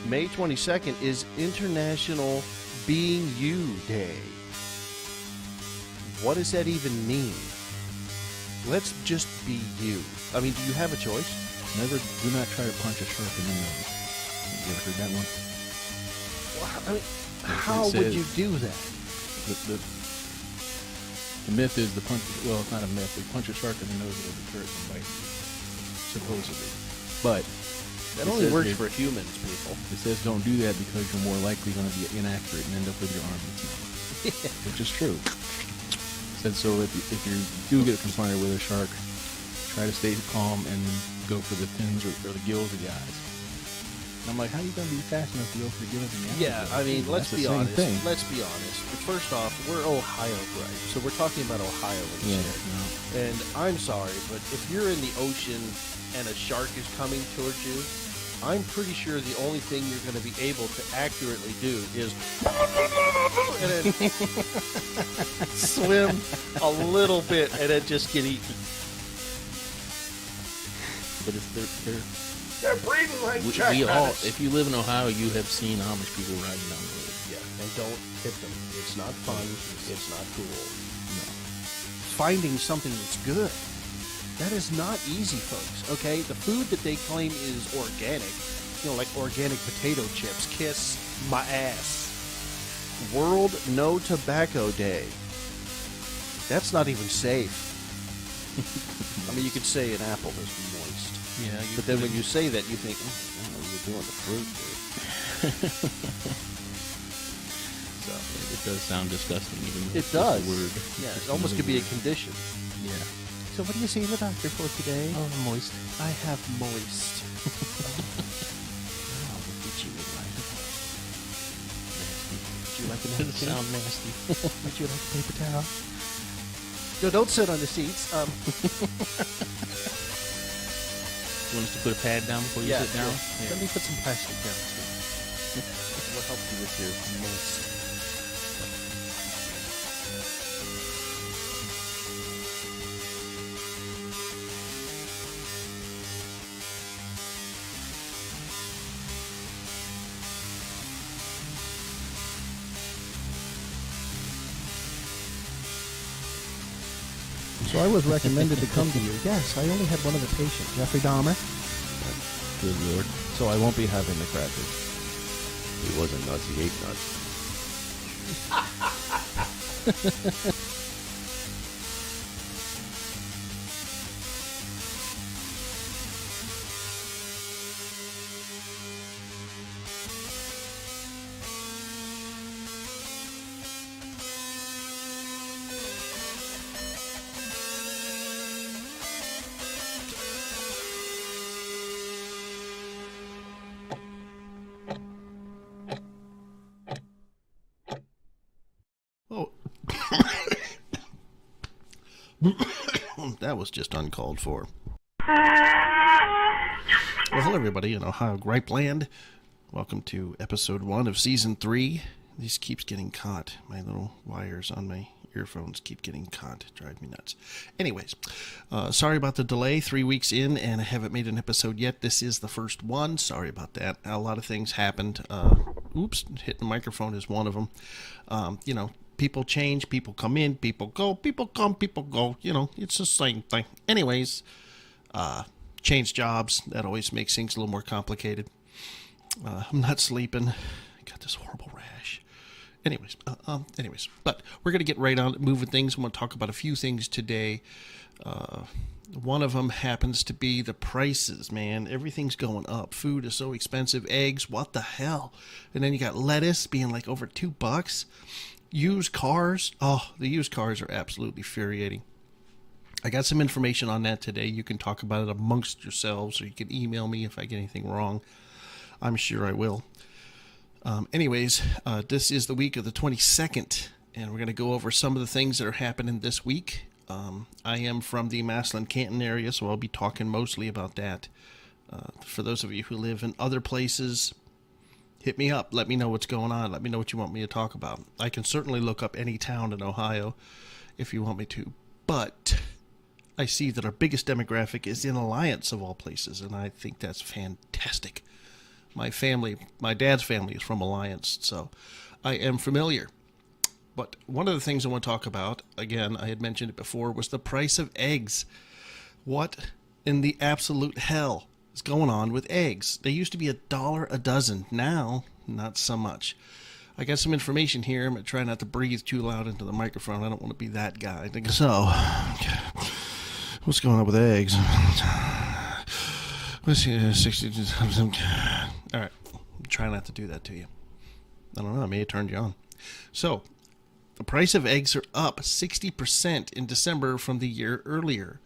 May 22nd is International Being You Day. What does that even mean? Let's just be you. I mean, do you have a choice? Do not try to punch a shark in the nose. You ever heard that one? Well, I mean, how would you do that? The myth is it's not a myth. They punch a shark in the nose, it'll deter it from biting you, supposedly. But that only works for humans, people. It says don't do that because you're more likely going to be inaccurate and end up with your arm in its mouth, which is true. It said so if you do get confronted with a shark, try to stay calm and go for the fins or the gills of the eyes. And I'm like, how are you going to be fast enough to go for the gills of the eyes? Yeah, I mean, let's be honest. Let's be honest. First off, we're Ohio, right? So we're talking about Ohio instead. Yeah. And I'm sorry, but if you're in the ocean and a shark is coming towards you, I'm pretty sure the only thing you're going to be able to accurately do is and then swim a little bit and then just get eaten. But they're breathing like jackrabbits. If you live in Ohio, you have seen Amish people riding down the road. Yeah, and don't hit them. It's not fun. It's not cool. No. Finding something that's good. That is not easy, folks, okay? The food that they claim is organic, like organic potato chips, kiss my ass. World No Tobacco Day. That's not even safe. I mean, you could say an apple is moist. Yeah. But then when you say that, you think, you're doing the fruit, dude. So, it does sound disgusting, even though it does. The word. Yeah, it almost could be a condition. Yeah. So what do you see the doctor for today? Oh, moist. I have moist. Would you like it? Would you like a Does it sound nasty? Would you like a paper towel? No, don't sit on the seats. You want us to put a pad down before you sit down? Yeah. Let me put some plastic down too. We'll help you with your moist. So I was recommended to come to you. Yes, I only had one other patient, Jeffrey Dahmer. Good Lord. So I won't be having the crackers. He wasn't nuts, he ate nuts. That was just uncalled for. Well, hello everybody in Ohio Gripe Land. Welcome to episode 1 of season 3. This keeps getting caught. My little wires on my earphones keep getting caught. Drive me nuts. Anyways, sorry about the delay. 3 weeks in and I haven't made an episode yet. This is the first one. Sorry about that. A lot of things happened. Oops, hitting the microphone is one of them. People change, people come in, people go, people come, people go. It's the same thing. Anyways, change jobs. That always makes things a little more complicated. I'm not sleeping. I got this horrible rash. Anyways, but we're going to get right on moving things. I'm going to talk about a few things today. One of them happens to be the prices, man. Everything's going up. Food is so expensive. Eggs, what the hell? And then you got lettuce being like over $2. Used cars. Oh, the used cars are absolutely infuriating. I got some information on that today. You can talk about it amongst yourselves, or you can email me if I get anything wrong. I'm sure I will. Anyways, this is the week of the 22nd, and we're going to go over some of the things that are happening this week. I am from the Massillon Canton area, so I'll be talking mostly about that. For those of you who live in other places, hit me up. Let me know what's going on. Let me know what you want me to talk about. I can certainly look up any town in Ohio if you want me to. But I see that our biggest demographic is in Alliance, of all places, and I think that's fantastic. my dad's family is from Alliance, so I am familiar. But one of the things I want to talk about, again, I had mentioned it before, was the price of eggs. What in the absolute hell is going on with eggs? They used to be $1 a dozen. Now, not so much. I got some information here. I'm going to try not to breathe too loud into the microphone. I don't want to be that guy. So, what's going on with eggs? Let's see, 60. All right. Try not to do that to you. I don't know. I may have turned you on. So, the price of eggs are up 60% in December from the year earlier.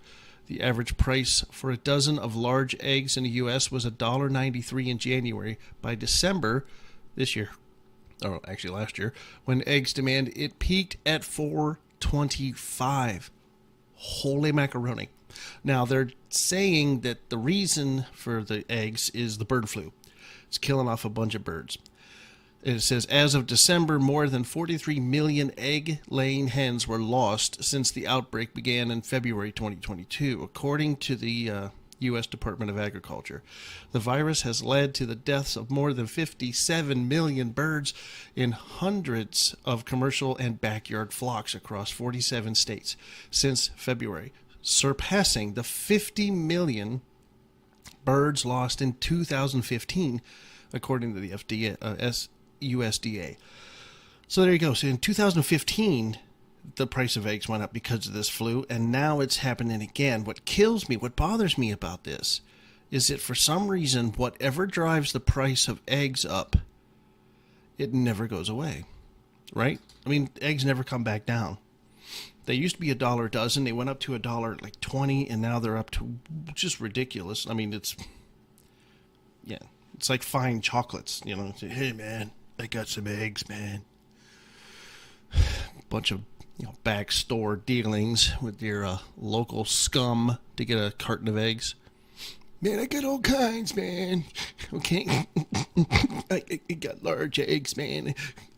The average price for a dozen of large eggs in the U.S. was $1.93 in January. By December this year, or actually last year, when eggs demand, it peaked at $4.25. Holy macaroni. Now, they're saying that the reason for the eggs is the bird flu. It's killing off a bunch of birds. It says, as of December, more than 43 million egg-laying hens were lost since the outbreak began in February 2022, according to the U.S. Department of Agriculture. The virus has led to the deaths of more than 57 million birds in hundreds of commercial and backyard flocks across 47 states since February, surpassing the 50 million birds lost in 2015, according to the USDA. So there you go. So in 2015, the price of eggs went up because of this flu, and now it's happening again. What kills me, what bothers me about this, is that for some reason, whatever drives the price of eggs up, it never goes away, right? I mean, eggs never come back down. They used to be $1 a dozen. They went up to $1.20, and now they're up to just ridiculous. I mean, it's like fine chocolates, you know. Hey, man, I got some eggs, man. Bunch of back store dealings with your local scum to get a carton of eggs. Man, I got all kinds, man. Okay, I got large eggs, man.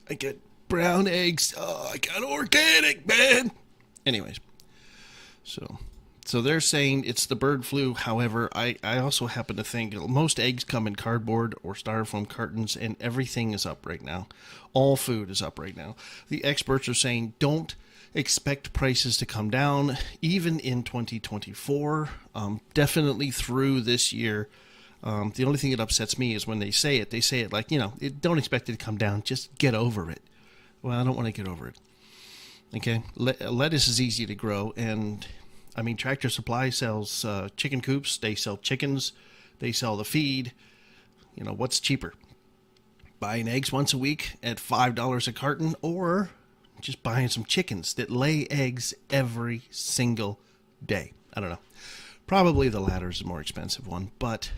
I got brown eggs. Oh, I got organic, man. Anyways, so they're saying it's the bird flu. However, I also happen to think most eggs come in cardboard or styrofoam cartons, and everything is up right now. All food is up right now. The experts are saying don't expect prices to come down even in 2024. Definitely through this year. The only thing that upsets me is when they say it like, don't expect it to come down. Just get over it. Well, I don't want to get over it. Okay, lettuce is easy to grow, and I mean, Tractor Supply sells chicken coops. They sell chickens. They sell the feed. What's cheaper? Buying eggs once a week at $5 a carton, or just buying some chickens that lay eggs every single day? I don't know. Probably the latter is the more expensive one, but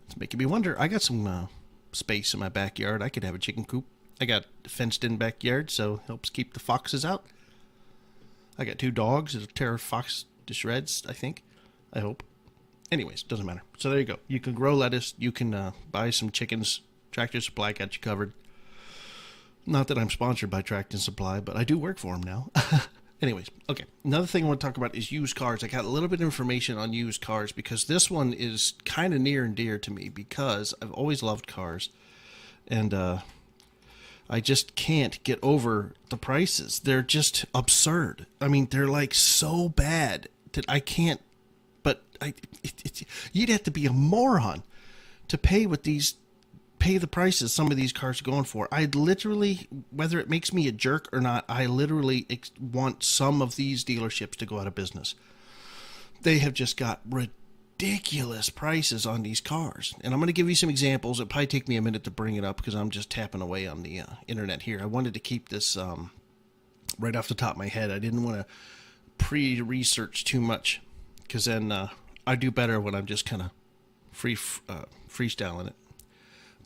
it's making me wonder. I got some space in my backyard. I could have a chicken coop. I got a fenced-in backyard, so it helps keep the foxes out. I got 2 dogs that'll tear a fox to shreds, I think. I hope. Anyways, doesn't matter. So there you go. You can grow lettuce. You can buy some chickens. Tractor Supply got you covered. Not that I'm sponsored by Tractor Supply, but I do work for them now. Anyways, okay. Another thing I want to talk about is used cars. I got a little bit of information on used cars because this one is kind of near and dear to me because I've always loved cars. And I just can't get over the prices. They're just absurd. I mean, they're like so bad that I can't, but you'd have to be a moron to pay the prices some of these cars are going for. I'd literally, whether it makes me a jerk or not, I literally want some of these dealerships to go out of business. They have just got ridiculous prices on these cars. And I'm going to give you some examples. It'll probably take me a minute to bring it up because I'm just tapping away on the internet here. I wanted to keep this right off the top of my head. I didn't want to pre-research too much because then I do better when I'm just kind of freestyling it.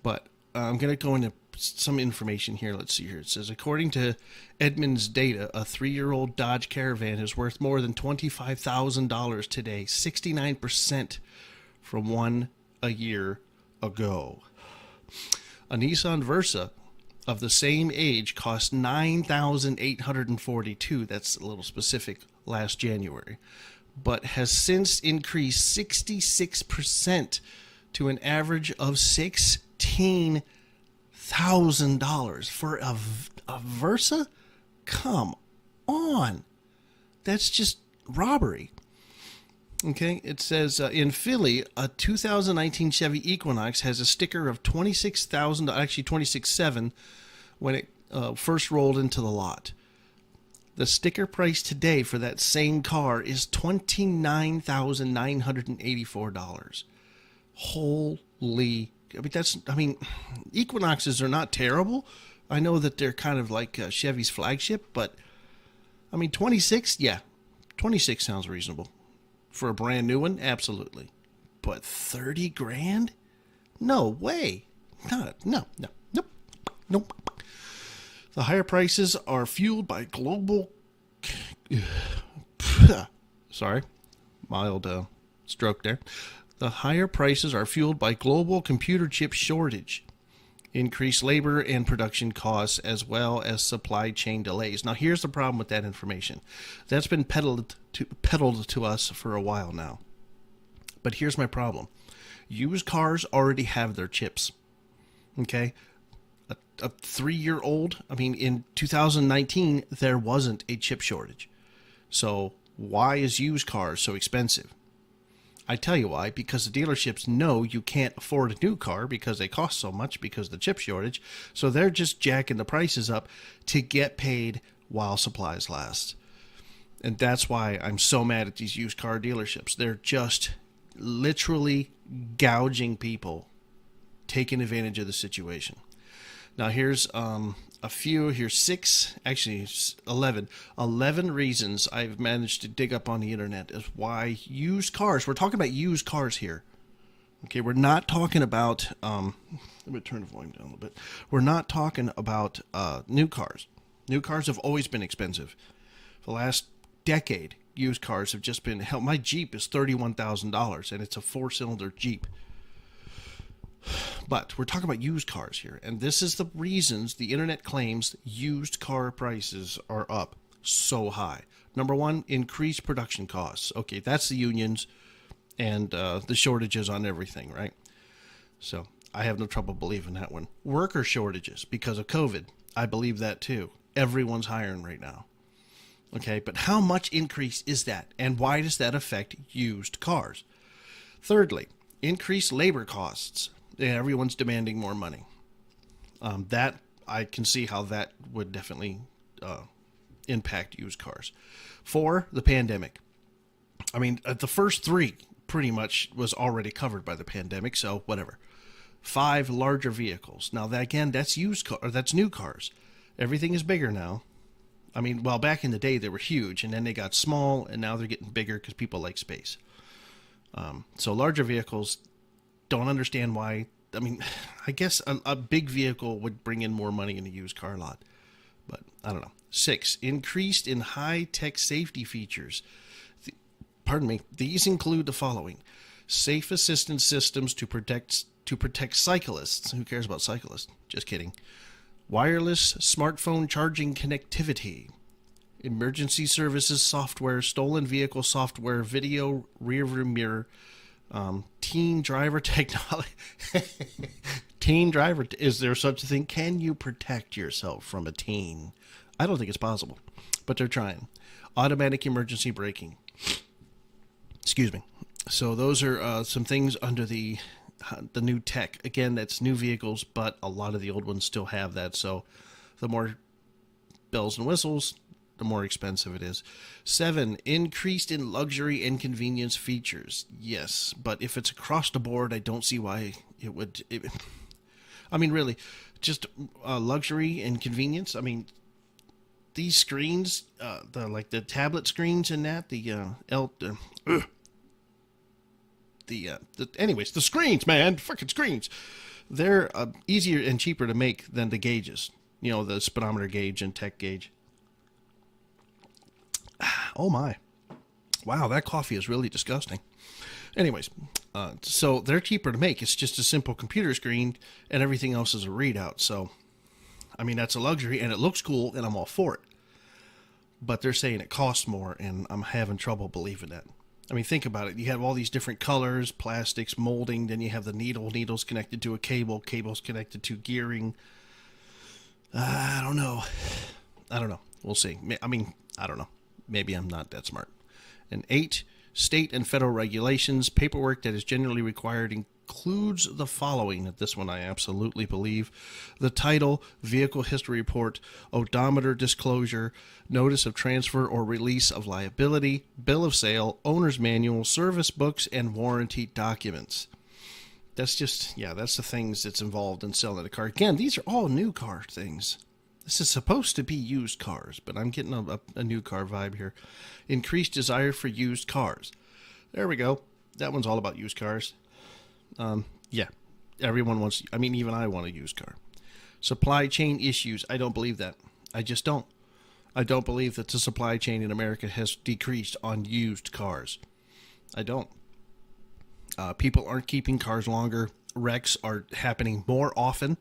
But I'm going to go into some information here. Let's see here. It says, according to Edmunds data, a 3-year-old Dodge Caravan is worth more than $25,000 today, 69% from one a year ago. A Nissan Versa of the same age cost $9,842. That's a little specific, last January, but has since increased 66% to an average of $16,000 for a Versa? Come on. That's just robbery. Okay, it says in Philly, a 2019 Chevy Equinox has a sticker of $26,000, actually $26,700 when it first rolled into the lot. The sticker price today for that same car is $29,984. Holy, Equinoxes are not terrible. I know that they're kind of like Chevy's flagship, but 26, yeah, 26 sounds reasonable. For a brand new one, absolutely. But 30 grand? No way. No. Nope. The higher prices are fueled by global... Sorry. Mild stroke there. The higher prices are fueled by global computer chip shortage, increased labor and production costs, as well as supply chain delays. Now, here's the problem with that information. That's been peddled to us for a while now. But here's my problem. Used cars already have their chips. Okay? A 3-year-old, in 2019, there wasn't a chip shortage. So why is used cars so expensive? I tell you why, because the dealerships know you can't afford a new car because they cost so much because of the chip shortage. So they're just jacking the prices up to get paid while supplies last. And that's why I'm so mad at these used car dealerships. They're just literally gouging people, taking advantage of the situation. Now here's here's 11 reasons I've managed to dig up on the internet as why used cars, we're talking about used cars here. Okay, we're not talking about, let me turn the volume down a little bit. We're not talking about new cars. New cars have always been expensive. For the last decade, used cars have just been, hell, my Jeep is $31,000 and it's a 4-cylinder Jeep. But we're talking about used cars here, and this is the reasons the internet claims used car prices are up so high. Number one, increased production costs. Okay, that's the unions and the shortages on everything, right? So I have no trouble believing that one. Worker shortages because of COVID. I believe that too. Everyone's hiring right now. Okay, but how much increase is that, and why does that affect used cars? Thirdly, increased labor costs. Yeah, everyone's demanding more money. That I can see how that would definitely impact used cars. 4, the pandemic. The first 3 pretty much was already covered by the pandemic, so whatever. 5, larger vehicles. Now that again, that's that's new cars. Everything is bigger now. Back in the day they were huge, and then they got small, and now they're getting bigger because people like space. So larger vehicles. Don't understand why. I guess a big vehicle would bring in more money in a used car lot, but I don't know. 6, increased in high-tech safety features. These include the following: safe assistance systems to protect cyclists. Who cares about cyclists? Just kidding. Wireless smartphone charging connectivity, emergency services software, stolen vehicle software, video rearview mirror. Teen driver technology. Teen driver. Is there such a thing? Can you protect yourself from a teen? I don't think it's possible, but they're trying. Automatic emergency braking. Excuse me. So those are some things under the new tech. Again, that's new vehicles, but a lot of the old ones still have that. So the more bells and whistles, the more expensive it is. 7, increased in luxury and convenience features. Yes, but if it's across the board, I don't see why it would. Really, just luxury and convenience. These screens, the tablet screens and that, anyways, the screens, man, fucking screens. They're easier and cheaper to make than the gauges. The speedometer gauge and tech gauge. Oh my. Wow, that coffee is really disgusting. Anyways, so they're cheaper to make. It's just a simple computer screen and everything else is a readout. So, that's a luxury and it looks cool and I'm all for it. But they're saying it costs more and I'm having trouble believing that. I mean, think about it. You have all these different colors, plastics, molding. Then you have the needles connected to a cables connected to gearing. I don't know. We'll see. I mean, I don't know. Maybe I'm not that smart. And 8, state and federal regulations. Paperwork that is generally required includes the following. This one I absolutely believe. The title, vehicle history report, odometer disclosure, notice of transfer or release of liability, bill of sale, owner's manual, service books, and warranty documents. That's the things that's involved in selling a car. Again, these are all new car things. This is supposed to be used cars, but I'm getting a new car vibe here. Increased desire for used cars. There we go. That one's all about used cars. Yeah, everyone wants, I mean, even I want a used car. Supply chain issues. I don't believe that. I just don't. I don't believe that the supply chain in America has decreased on used cars. I don't. People aren't keeping cars longer. Wrecks are happening more often.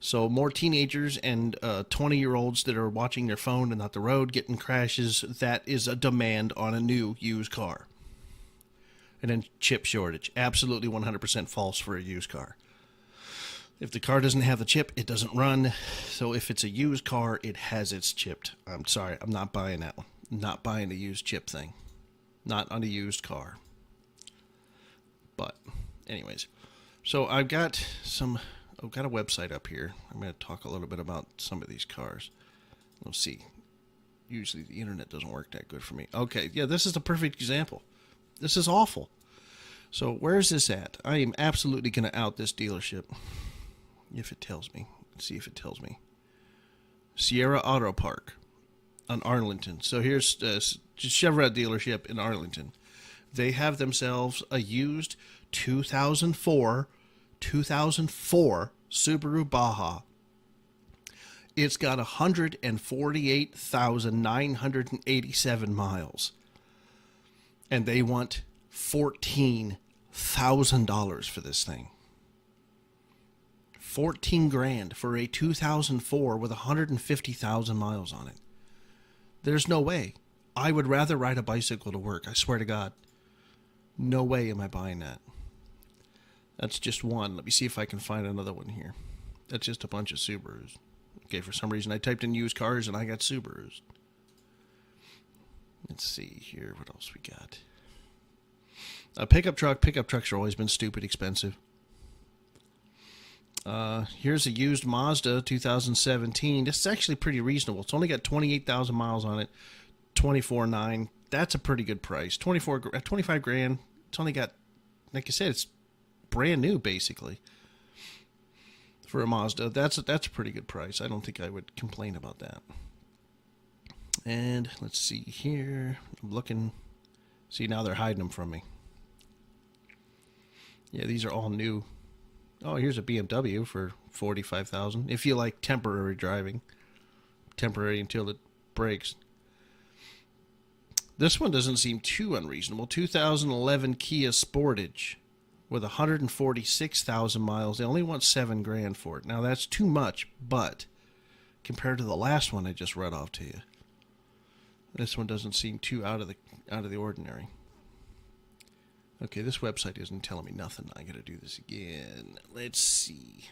So more teenagers and 20-year-olds that are watching their phone and not the road getting crashes. That is a demand on a new used car. And then chip shortage. Absolutely 100% false for a used car. If the car doesn't have the chip, it doesn't run. So if it's a used car, it has its chipped. I'm sorry, I'm not buying that one. I'm not buying the used chip thing. Not on a used car. But anyways, so I've got a website up here. I'm going to talk a little bit about some of these cars. Let's see. Usually the internet doesn't work that good for me. Okay, yeah, this is the perfect example. This is awful. So where is this at? I am absolutely going to out this dealership. If it tells me. Let's see if it tells me. Sierra Auto Park on Arlington. So here's Chevrolet dealership in Arlington. They have themselves a used 2004 Subaru Baja. It's got 148,987 miles. And they want $14,000 for this thing. 14 grand for a 2004 with 150,000 miles on it. There's no way. I would rather ride a bicycle to work. I swear to God. No way am I buying that. That's just one. Let me see if I can find another one here. That's just a bunch of Subarus. Okay, for some reason I typed in used cars and I got Subarus. Let's see here. What else we got? A pickup truck. Pickup trucks have always been stupid expensive. Here's a used Mazda 2017. This is actually pretty reasonable. It's only got 28,000 miles on it. 24,900. That's a pretty good price. 25 grand. It's only got, like I said, it's brand new basically for a Mazda. That's a pretty good price. I don't think I would complain about that. And let's see here. I'm looking. See, now they're hiding them from me. Yeah, these are all new. Oh, here's a BMW for $45,000. If you like temporary driving. Temporary until it breaks. This one doesn't seem too unreasonable. 2011 Kia Sportage with 146,000 miles. They only want $7 grand for it. Now that's too much, but compared to the last one I just read off to you, this one doesn't seem too out of the ordinary. Okay, this website isn't telling me nothing. I gotta do this again. Let's see.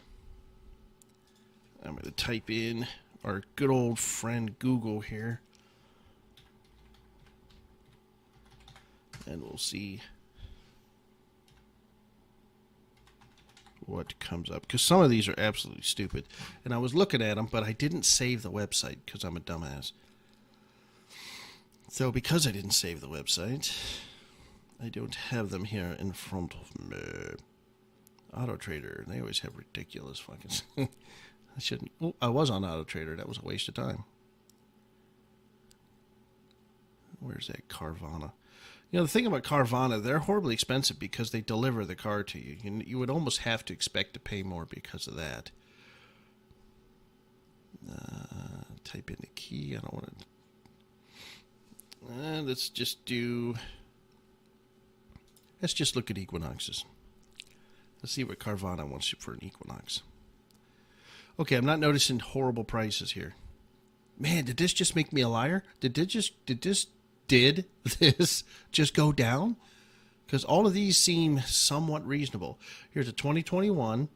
I'm gonna type in our good old friend Google here. And we'll see what comes up. Because some of these are absolutely stupid. And I was looking at them, but I didn't save the website because I'm a dumbass. So because I didn't save the website, I don't have them here in front of me. Auto Trader. They always have ridiculous fucking... I shouldn't... Oh, I was on Auto Trader. That was a waste of time. Where's that Carvana? You know, the thing about Carvana, they're horribly expensive because they deliver the car to you. You would almost have to expect to pay more because of that. Type in the key. I don't want to... let's just look at Equinoxes. Let's see what Carvana wants for an Equinox. Okay, I'm not noticing horrible prices here. Man, did this just make me a liar? Did this Did this just go down? Because all of these seem somewhat reasonable. Here's a 2021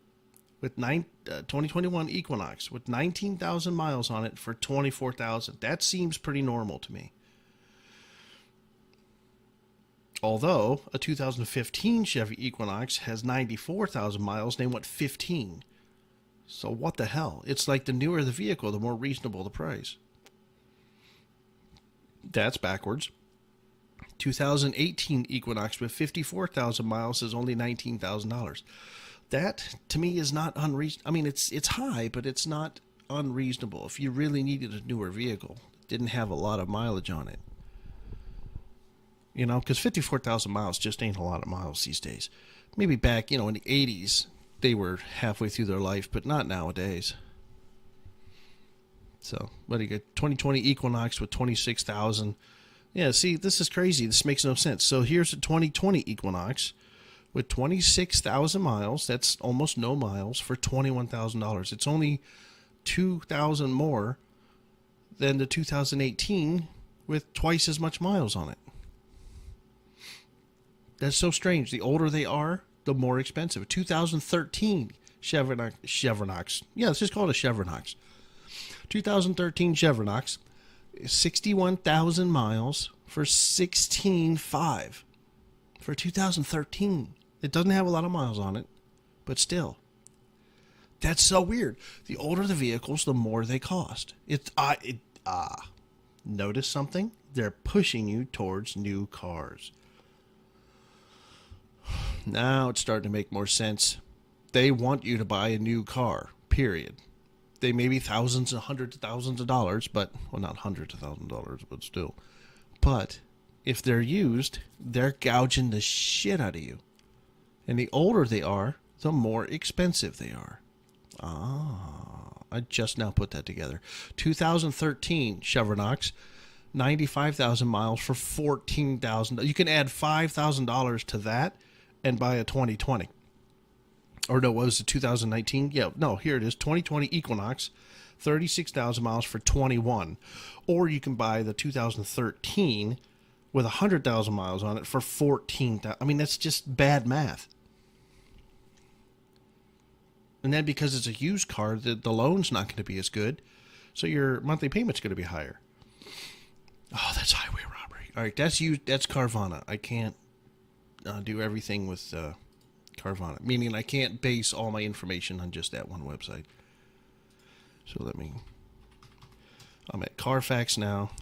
with 2021 Equinox with 19,000 miles on it for 24,000. That seems pretty normal to me. Although a 2015 Chevy Equinox has 94,000 miles, and they want 15. So what the hell? It's like the newer the vehicle, the more reasonable the price. That's backwards. 2018 Equinox with 54,000 miles is only $19,000. That, to me, is not unreasonable. I mean, it's high, but it's not unreasonable. If you really needed a newer vehicle, didn't have a lot of mileage on it. You know, because 54,000 miles just ain't a lot of miles these days. Maybe back, in the 80s, they were halfway through their life, but not nowadays. So, what do you get? 2020 Equinox with 26,000. Yeah, see, this is crazy. This makes no sense. So here's a 2020 Equinox with 26,000 miles. That's almost no miles for $21,000. It's only 2,000 more than the 2018 with twice as much miles on it. That's so strange. The older they are, the more expensive. 2013 Chevronox. Yeah, let's just call it a Chevronox. 2013 Chevronox, 61,000 miles for $16,500 for 2013. It doesn't have a lot of miles on it, but still. That's so weird. The older the vehicles, the more they cost. Notice something? They're pushing you towards new cars. Now it's starting to make more sense. They want you to buy a new car, period. They may be thousands and hundreds of thousands of dollars, but, well, not hundreds of thousands of dollars, but still. But if they're used, they're gouging the shit out of you. And the older they are, the more expensive they are. I just now put that together. 2013 Chevronox, 95,000 miles for $14,000. You can add $5,000 to that and buy a 2020. Or no, what was it, 2019? Yeah, no, here it is, 2020 Equinox, 36,000 miles for 21. Or you can buy the 2013 with 100,000 miles on it for 14,000. I mean, that's just bad math. And then because it's a used car, the loan's not going to be as good, so your monthly payment's going to be higher. Oh, that's highway robbery. All right, that's Carvana. I can't do everything with Carvana, meaning I can't base all my information on just that one website. So I'm at Carfax now.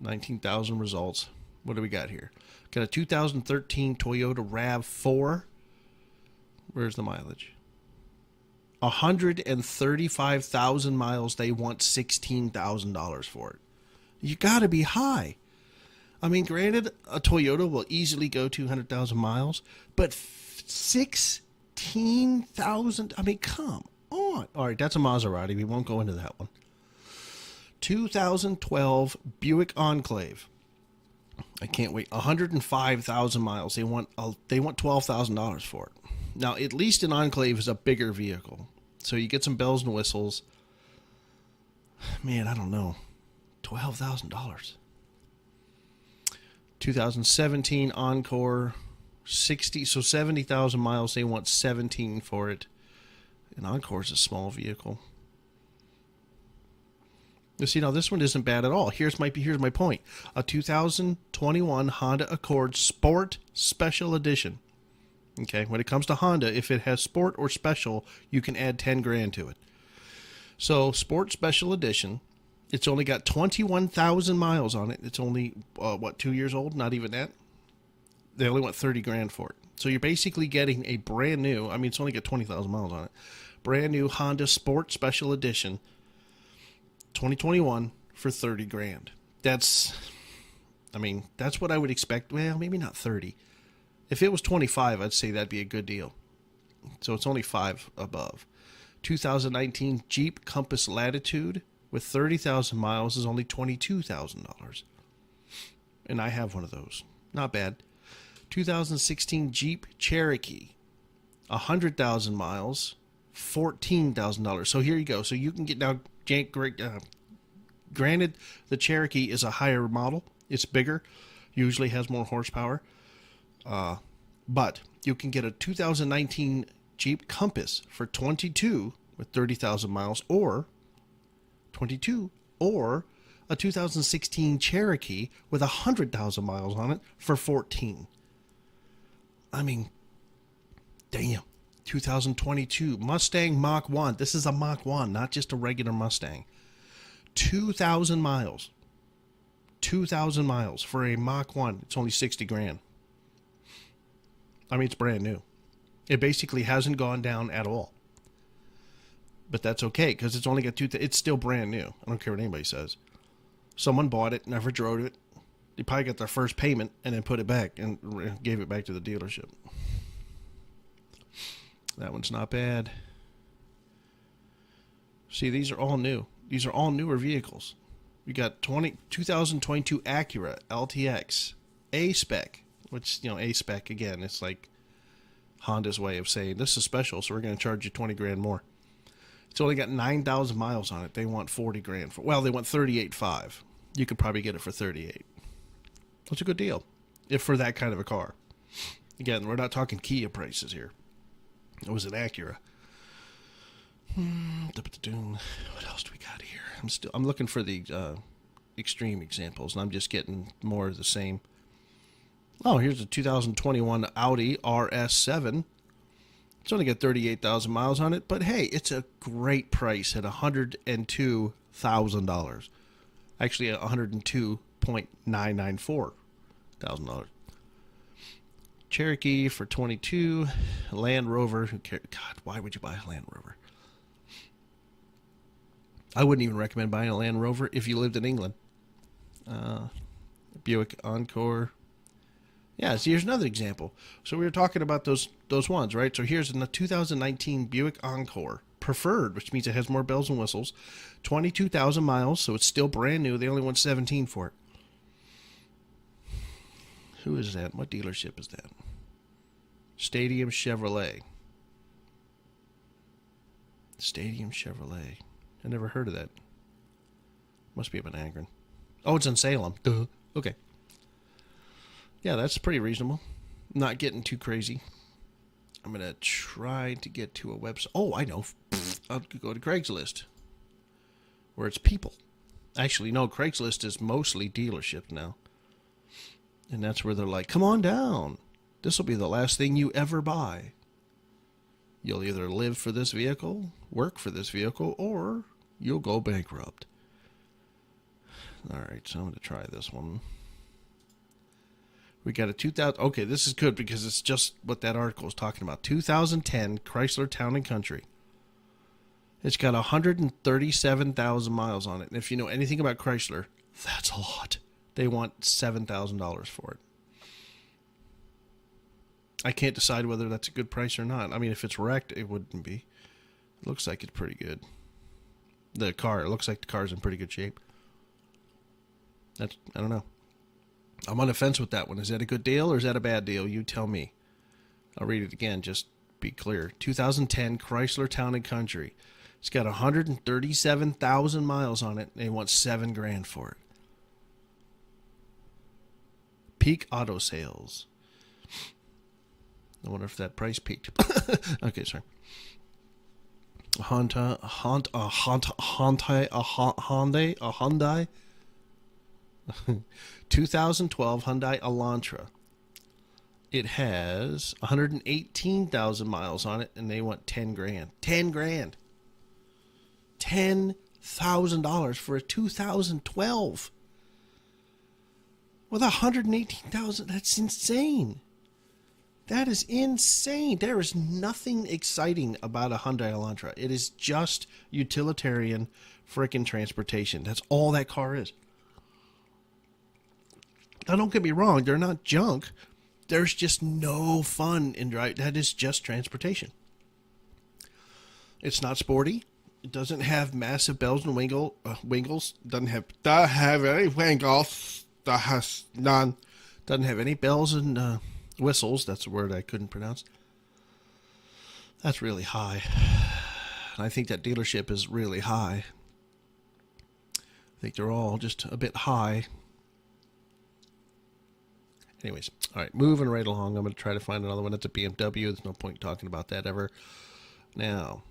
19,000 results. What do we got here? Got a 2013 Toyota RAV4. Where's the mileage? 135,000 miles. They want $16,000 for it. You got to be high. I mean, granted, a Toyota will easily go 200,000 miles, but 16,000? I mean, come on. All right, that's a Maserati. We won't go into that one. 2012 Buick Enclave. I can't wait. 105,000 miles. They want $12,000 for it. Now, at least an Enclave is a bigger vehicle, so you get some bells and whistles. Man, I don't know. $12,000. 2017 Encore, 70,000 miles. They want 17 for it. An Encore is a small vehicle. You see, now this one isn't bad at all. Here's my point. A 2021 Honda Accord Sport Special Edition. Okay, when it comes to Honda, if it has Sport or Special, you can add $10,000 to it. So, Sport Special Edition, it's only got 21,000 miles on it. It's only, 2 years old? Not even that. They only want $30,000 for it. So, you're basically getting a brand new, it's only got 20,000 miles on it, brand new Honda Sport Special Edition, 2021 for $30,000. That's what I would expect. Well, maybe not 30. If it was 25, I'd say that'd be a good deal. So it's only 5 above. 2019 Jeep Compass Latitude with 30,000 miles is only $22,000. And I have one of those. Not bad. 2016 Jeep Cherokee, 100,000 miles, $14,000. So here you go. So you can get now, Granted, the Cherokee is a higher model. It's bigger, usually has more horsepower. But you can get a 2019 Jeep Compass for $22,000 with 30,000 miles, or $22,000, or a 2016 Cherokee with 100,000 miles on it for $14,000. I mean, damn. 2022 Mustang Mach 1. This is a Mach 1, not just a regular Mustang. 2,000 miles. 2,000 miles for a Mach 1. It's only $60,000. I mean, it's brand new. It basically hasn't gone down at all. But that's okay, because it's only got it's still brand new. I don't care what anybody says. Someone bought it, never drove it. They probably got their first payment and then put it back and gave it back to the dealership. That one's not bad. See, these are all new. These are all newer vehicles. We got 2022 Acura LTX A-Spec, which, A-Spec, again, it's like Honda's way of saying, this is special, so we're going to charge you $20,000 more. It's only got 9,000 miles on it. They want $40,000 for. Well, they want $38,500. You could probably get it for $38,000. That's a good deal, if for that kind of a car. Again, we're not talking Kia prices here. It was an Acura. What else do we got here? I'm looking for the extreme examples, and I'm just getting more of the same. Oh, here's a 2021 Audi RS7. It's only got 38,000 miles on it, but hey, it's a great price at $102,000. Actually, $102,994,000. Cherokee for 22, Land Rover. Who cares? God, why would you buy a Land Rover? I wouldn't even recommend buying a Land Rover if you lived in England. Buick Encore. Yeah, so here's another example. So we were talking about those ones, right? So here's a 2019 Buick Encore Preferred, which means it has more bells and whistles. 22,000 miles, so it's still brand new. They only want $17,000 for it. Who is that? What dealership is that? Stadium Chevrolet. Stadium Chevrolet. I never heard of that. Must be up in Akron. Oh, it's in Salem. Duh. Okay. Yeah, that's pretty reasonable. Not getting too crazy. I'm going to try to get to a website. Oh, I know. I'll go to Craigslist, where it's people. Actually, no, Craigslist is mostly dealerships now. And that's where they're like, come on down. This will be the last thing you ever buy. You'll either live for this vehicle, work for this vehicle, or you'll go bankrupt. All right, so I'm going to try this one. We got a 2000. Okay, this is good because it's just what that article is talking about. 2010 Chrysler Town & Country. It's got 137,000 miles on it. And if you know anything about Chrysler, that's a lot. They want $7,000 for it. I can't decide whether that's a good price or not. I mean, if it's wrecked, it wouldn't be. It looks like it's pretty good. It looks like the car's in pretty good shape. I don't know. I'm on the fence with that one. Is that a good deal or is that a bad deal? You tell me. I'll read it again, just be clear. 2010 Chrysler Town & Country. It's got 137,000 miles on it. And they want $7,000 for it. Peak auto sales. I wonder if that price peaked. Okay, sorry. A Hyundai. 2012 Hyundai Elantra. It has 118,000 miles on it, and they want $10,000. $10,000. $10,000 for a 2012. With 118,000, that's insane. That is insane. There is nothing exciting about a Hyundai Elantra. It is just utilitarian frickin' transportation. That's all that car is. Now, don't get me wrong. They're not junk. There's just no fun in driving. That is just transportation. It's not sporty. It doesn't have massive bells and wingles. Doesn't have any wingles. That has none. Doesn't have any bells and whistles. That's a word I couldn't pronounce. That's really high. And I think that dealership is really high. I think they're all just a bit high. Anyways, all right, moving right along. I'm going to try to find another one. That's a BMW. There's no point talking about that ever. Now,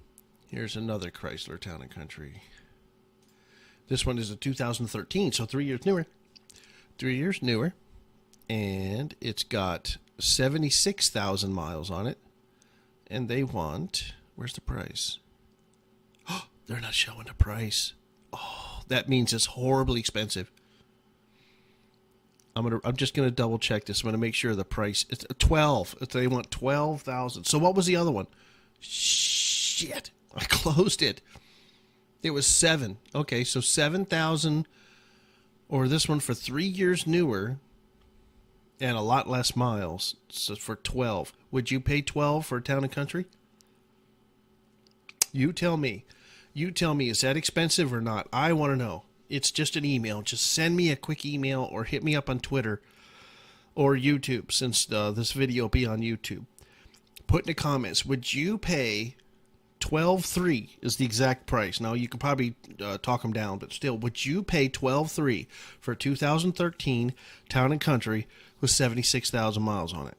here's another Chrysler Town and Country. This one is a 2013, so 3 years newer. 3 years newer. And it's got 76,000 miles on it. And they want... Where's the price? Oh, they're not showing the price. Oh, that means it's horribly expensive. I'm just gonna double check this. I'm gonna make sure the price. It's 12. They want 12,000. So what was the other one? Shit, I closed it. It was 7. Okay, so 7,000, or this one for 3 years newer, and a lot less miles. So for 12, would you pay 12 for a Town and Country? You tell me. You tell me. Is that expensive or not? I want to know. It's just an email. Just send me a quick email or hit me up on Twitter or YouTube, since this video will be on YouTube. Put in the comments, would you pay 12.3 is the exact price. Now, you could probably talk them down, but still, would you pay 12.3 for a 2013 Town and Country with 76,000 miles on it?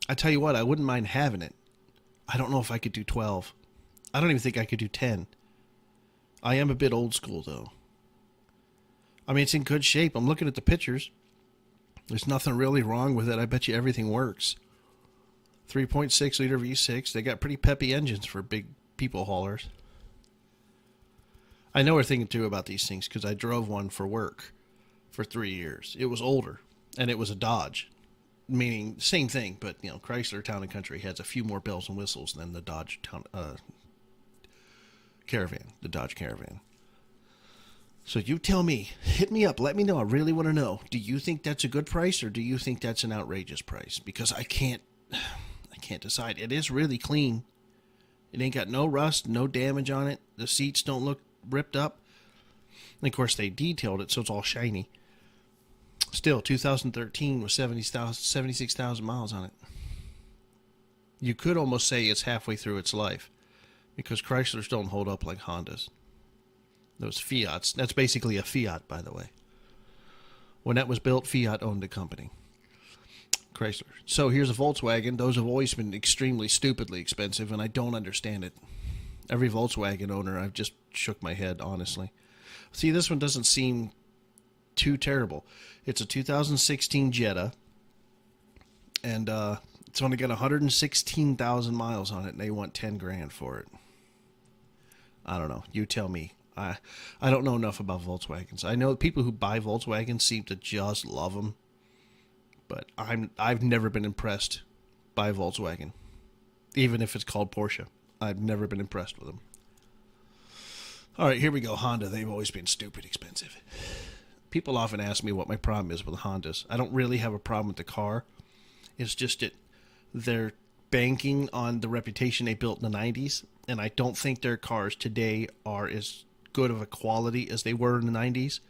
I tell you what, I wouldn't mind having it. I don't know if I could do 12. I don't even think I could do 10. I am a bit old school, though. I mean, it's in good shape. I'm looking at the pictures. There's nothing really wrong with it. I bet you everything works. 3.6 liter V6. They got pretty peppy engines for big people haulers. I know we're thinking, too, about these things because I drove one for work for 3 years. It was older, and it was a Dodge. Meaning, same thing, but, you know, Chrysler Town and Country has a few more bells and whistles than the Dodge Caravan, the Dodge Caravan. So you tell me, hit me up, let me know. I really want to know. Do you think that's a good price, or do you think that's an outrageous price? Because I can't decide. It is really clean. It ain't got no rust, no damage on it. The seats don't look ripped up. And of course, they detailed it, so it's all shiny. Still, 2013 with 76,000 miles on it. You could almost say it's halfway through its life, because Chryslers don't hold up like Hondas. Those Fiats, that's basically a Fiat, by the way. When that was built, Fiat owned the company. Chrysler. So here's a Volkswagen. Those have always been extremely stupidly expensive, and I don't understand it. Every Volkswagen owner, I've just shook my head, honestly. See, this one doesn't seem too terrible. It's a 2016 Jetta, and it's only got 116,000 miles on it, and they want 10 grand for it. I don't know. You tell me. I don't know enough about Volkswagens. I know people who buy Volkswagens seem to just love them, but I've never been impressed by Volkswagen, even if it's called Porsche. I've never been impressed with them. All right, here we go. Honda. They've always been stupid expensive. People often ask me what my problem is with Hondas. I don't really have a problem with the car. It's just that they're banking on the reputation they built in the 90s, and I don't think their cars today are as good of a quality as they were in the 90s.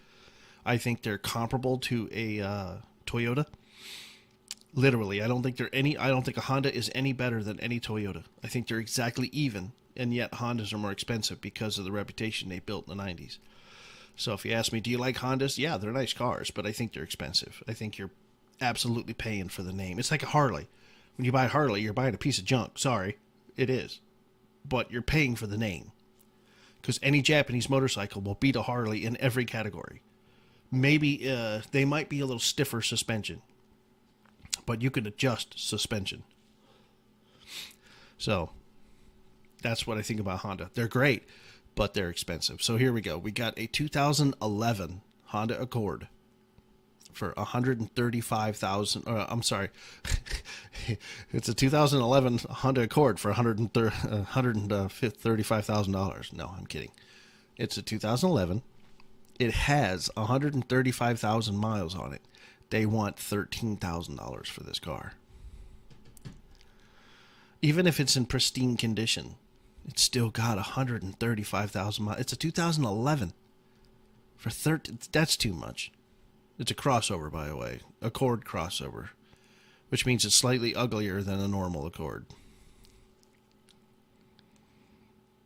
I think they're comparable to a Toyota. Literally, I don't think a Honda is any better than any Toyota. I think they're exactly even, and yet Hondas are more expensive because of the reputation they built in the 90s. So if you ask me, do you like Hondas? Yeah, they're nice cars, but I think they're expensive. I think you're absolutely paying for the name. It's like a Harley. When you buy a Harley, you're buying a piece of junk. Sorry, it is. But you're paying for the name. Because any Japanese motorcycle will beat a Harley in every category. Maybe they might be a little stiffer suspension, but you can adjust suspension. So that's what I think about Honda. They're great, but they're expensive. So here we go. We got a 2011 Honda Accord for $135,000. I'm sorry. It's a 2011 Honda Accord for $135,000. No, I'm kidding. It's a 2011. It has 135,000 miles on it. They want $13,000 for this car. Even if it's in pristine condition, it's still got 135,000 miles. It's a 2011 for 13. That's too much. It's a crossover, by the way, Accord crossover, which means it's slightly uglier than a normal Accord.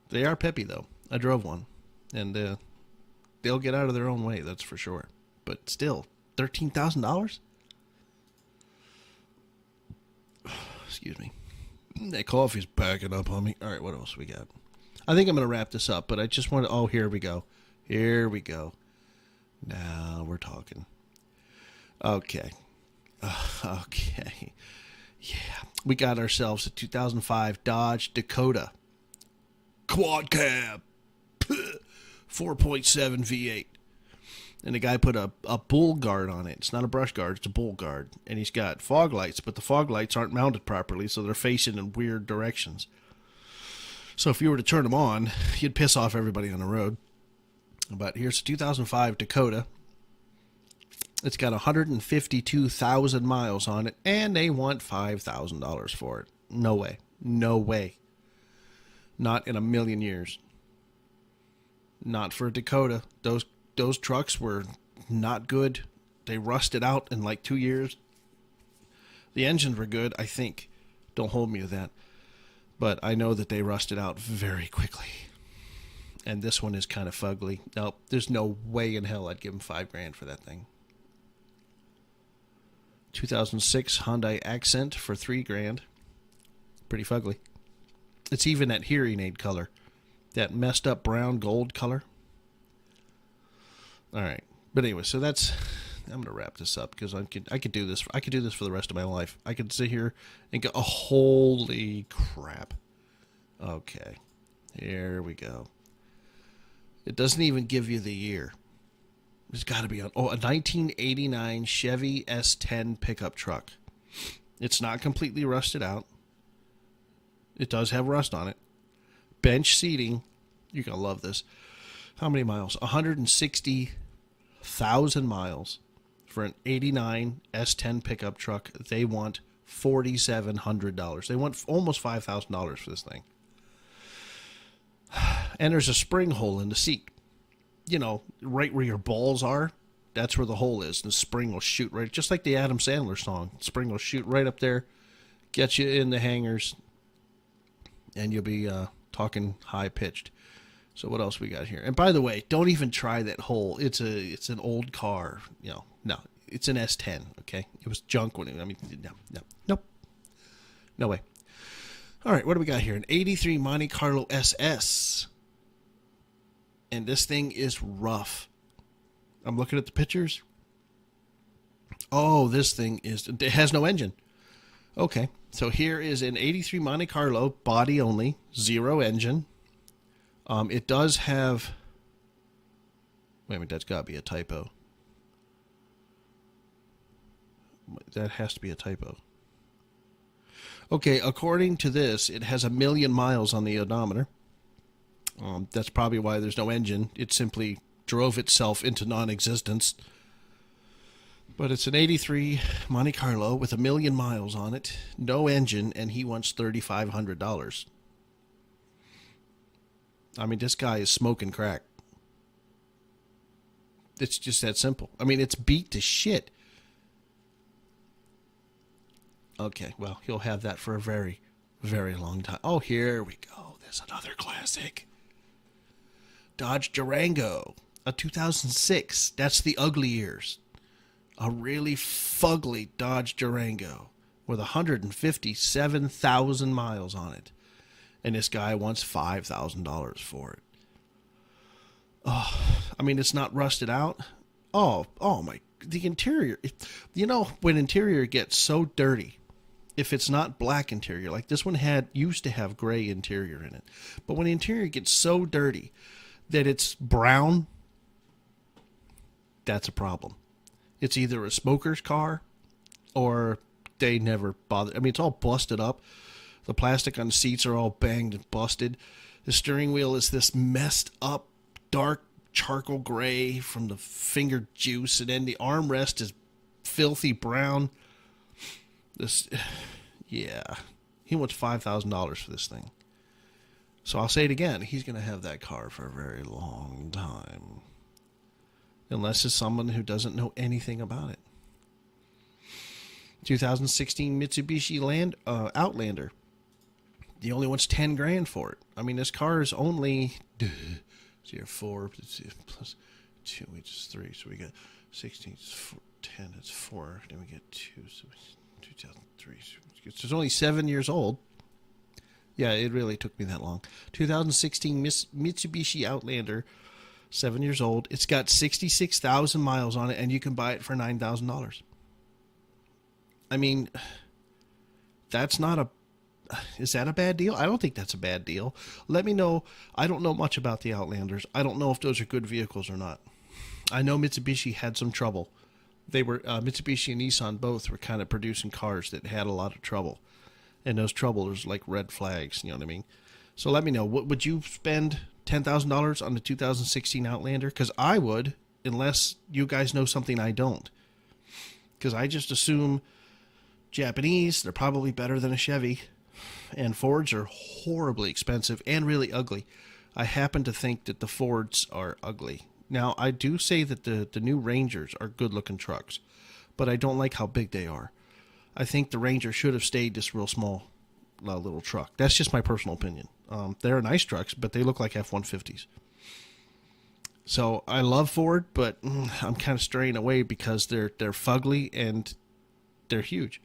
They are peppy, though. I drove one, and they'll get out of their own way, that's for sure. But still, $13,000? Excuse me. That coffee's backing up on me. All right, what else we got? I think I'm going to wrap this up, but I just want to... Oh, here we go. Here we go. Now we're talking. Okay. Okay. Yeah. We got ourselves a 2005 Dodge Dakota. Quad cab. 4.7 V8. And the guy put a bull guard on it. It's not a brush guard, it's a bull guard. And he's got fog lights, but the fog lights aren't mounted properly, so they're facing in weird directions. So if you were to turn them on, you'd piss off everybody on the road. But here's a 2005 Dakota. It's got 152,000 miles on it, and they want $5,000 for it. No way. No way. Not in a million years. Not for a Dakota. Those trucks were not good. They rusted out in like 2 years. The engines were good, I think. Don't hold me to that. But I know that they rusted out very quickly. And this one is kind of fugly. Nope, there's no way in hell I'd give him $5,000 for that thing. 2006 Hyundai Accent for $3,000. Pretty fugly. It's even that hearing aid color. That messed up brown gold color. All right, but anyway, so that's. I'm gonna wrap this up because I could do this. I could do this for the rest of my life. I could sit here and go, oh, holy crap. Okay, here we go. It doesn't even give you the year. It's got to be on. Oh, a 1989 Chevy S10 pickup truck. It's not completely rusted out. It does have rust on it. Bench seating. You're gonna love this. How many miles? 160,000 miles for an 89 S10 pickup truck. They want $4,700. They want almost $5,000 for this thing. And there's a spring hole in the seat. You know, right where your balls are. That's where the hole is. And the spring will shoot right, just like the Adam Sandler song. The spring will shoot right up there, get you in the hangers, and you'll be talking high pitched. So what else we got here? And by the way, don't even try that hole. It's an old car. You know, no, it's an S10. Okay, it was junk when nope, no way. All right, what do we got here? An '83 Monte Carlo SS, and this thing is rough. I'm looking at the pictures. Oh, this thing it has no engine. Okay, so here is an '83 Monte Carlo, body only, 0 engine. It does have... Wait a minute, that's got to be a typo. That has to be a typo. Okay, according to this, it has 1 million miles on the odometer. That's probably why there's no engine. It simply drove itself into non-existence. But it's an '83 Monte Carlo with 1 million miles on it, no engine, and he wants $3,500. I mean, this guy is smoking crack. It's just that simple. I mean, it's beat to shit. Okay, well, he'll have that for a very, very long time. Oh, here we go. There's another classic. Dodge Durango, a 2006. That's the ugly years. A really fugly Dodge Durango with 157,000 miles on it. And this guy wants $5,000 for it. Oh, I mean, it's not rusted out. Oh my, the interior. You know, when interior gets so dirty, if it's not black interior, like this one used to have gray interior in it. But when the interior gets so dirty that it's brown, that's a problem. It's either a smoker's car or they never bother. I mean, it's all busted up. The plastic on the seats are all banged and busted. The steering wheel is this messed up, dark charcoal gray from the finger juice. And then the armrest is filthy brown. Yeah. He wants $5,000 for this thing. So I'll say it again. He's going to have that car for a very long time. Unless it's someone who doesn't know anything about it. 2016 Mitsubishi Outlander. He only wants $10,000 for it. I mean, this car is only So you're 4 plus 2, which is 3. So we got 16, 10, it's 4. Then we get 2, so it's 2003. So it's only 7 years old. Yeah, it really took me that long. 2016 Mitsubishi Outlander, 7 years old. It's got 66,000 miles on it, and you can buy it for $9,000. I mean, that's not a... Is that a bad deal? I don't think that's a bad deal. Let me know. I don't know much about the Outlanders. I don't know if those are good vehicles or not. I know Mitsubishi had some trouble. They were Mitsubishi and Nissan both were kind of producing cars that had a lot of trouble. And those troubles like red flags, you know what I mean? So let me know. What would you spend $10,000 on the 2016 Outlander? Because I would, unless you guys know something I don't. Because I just assume Japanese, they're probably better than a Chevy. And Fords are horribly expensive and really ugly. I happen to think that the Fords are ugly. Now, I do say that the new Rangers are good-looking trucks, but I don't like how big they are. I think the Ranger should have stayed this real small little truck. That's just my personal opinion. They're nice trucks, but they look like F-150s. So I love Ford, but I'm kind of straying away because they're fugly and they're huge.